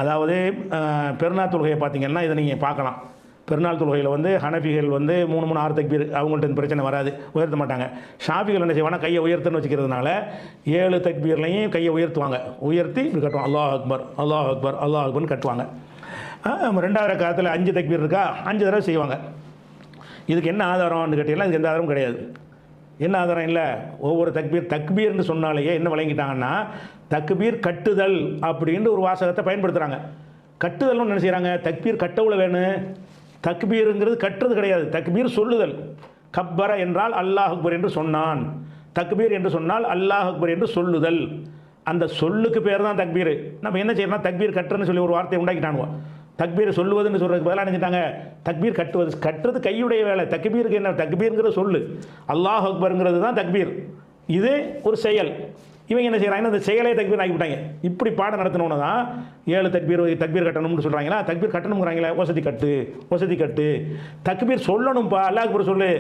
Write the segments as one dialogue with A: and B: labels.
A: அதாவது பெருநாள் தொழுகையை பார்த்தீங்கன்னா இதை நீங்கள் பார்க்கலாம். பெருநாள் தொழுகையில் வந்து ஹனஃபிகள் வந்து 3 6 தக்பீர், அவங்கள்ட்ட இந்த பிரச்சனை வராது, உயர்த்த மாட்டாங்க. ஷாஃபிகள் என்ன செய்வாங்கன்னா கையை உயர்த்துன்னு வச்சுக்கிறதுனால 7 தக்பீர்லையும் கையை உயர்த்துவாங்க. உயர்த்தி இப்படி கட்டுவாங்க, அல்லாஹ் அக்பர் அல்லாஹ் அக்பர் அல்லாஹ் அக்பர்னு கட்டுவாங்க. 2வது ரக்காத்தில் 5 தக்பீர் இருக்கா, 5 தடவை செய்வாங்க. இதுக்கு என்ன ஆதாரம்னு கேட்டீங்கன்னா இதுக்கு எந்த ஆதாரமும் கிடையாது. என்ன ஆதாரம் இல்லை? ஒவ்வொரு தக்பீர்னு சொன்னாலேயே என்ன வழங்கிட்டாங்கன்னா தக்பீர் கட்டுதல் அப்படின்ட்டு ஒரு வாசகத்தை பயன்படுத்துகிறாங்க. கட்டுதல்னு என்ன செய்கிறாங்க? தக்பீர் கட்டவுல வேணும். தக்பீருங்கிறது கட்டுறது கிடையாது, தக்பீர் சொல்லுதல். கப்பர என்றால் அல்லாஹ் அக்பர் என்று சொன்னான், தக்பீர் என்று சொன்னால் அல்லாஹ் அக்பர் என்று சொல்லுதல். அந்த சொல்லுக்கு பேர் தான் தக்பீர். நம்ம என்ன செய்யறோம்னா தக்பீர் கட்டுறன்னு சொல்லி ஒரு வார்த்தையை உண்டாக்கிட்டானுவோம். தக்பீர் சொல்லுவதுன்னு சொல்கிறதுக்கு பதிலாக நினைச்சிட்டாங்க தக்பீர் கட்டுறது கையுடைய வேலை. தக்பீருக்கு என்ன? தக்பீருங்கிறது சொல்லு, அல்லாஹ் அக்பருங்கிறது தான் தக்பீர். இது ஒரு செயல். இவங்க என்ன செய்கிறாங்கன்னா அந்த செயலே தக்பீர் ஆகிவிட்டாங்க. இப்படி பாடம் நடத்தினோன்னு தான் 7 தக்பீர் கட்டணும்னு சொல்கிறாங்களா, தக்பீர் கட்டணுங்கிறாங்களே, வசதி கட்டு தக்பீர் சொல்லணும்ப்பா, அல்லாஹ் அக்பர் சொல்லு.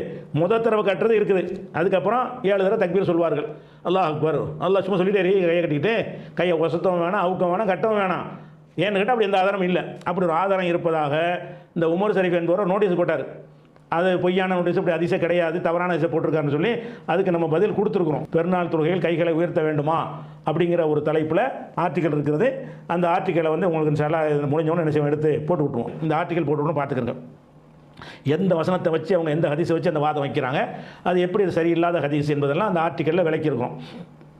A: முதல் தடவை கட்டுறது இருக்குது, அதுக்கப்புறம் 7 தடவை தக்பீர் சொல்வார்கள். அல்லாஹ் அக்பர் அல்லாஹ் சும்மா சொல்லிட்டே கையை கட்டிக்கிட்டு கையை ஒசத்தவும் வேணாம், அவுக்கம் வேணாம், கட்டவும் வேணாம். ஏன்னு கேட்டால் அப்படி எந்த ஆதாரம் இல்லை. அப்படி ஒரு ஆதாரம் இருப்பதாக இந்த உமர் ஷரீஃப் என்பவர் நோட்டீஸ் போட்டார். அது பொய்யான நோட்டீஸ், அப்படி அதிசயம் கிடையாது, தவறான அதிசயம் போட்டிருக்காருன்னு சொல்லி அதுக்கு நம்ம பதில் கொடுத்துருக்குறோம். பெருநாள் தொழுகையில் கைகளை உயர்த்த வேண்டுமா அப்படிங்கிற ஒரு தலைப்பில் ஆர்டிக்கல் இருக்கிறது. அந்த ஆர்டிக்கலை வந்து உங்களுக்கு சில முடிஞ்சவொன்னு என்ன செய்வோம், எடுத்து போட்டு விட்டுருவோம். இந்த ஆர்டிக்கல் போட்டு விட்டு பார்த்துக்கிறோங்க. எந்த வசனத்தை வச்சு அவங்க எந்த ஹதீஸை வச்சு அந்த வாதம் வைக்கிறாங்க, அது எப்படி சரியில்லாத ஹதீஸ் என்பதெல்லாம் அந்த ஆர்டிக்கலில் விளக்கியிருக்கோம்.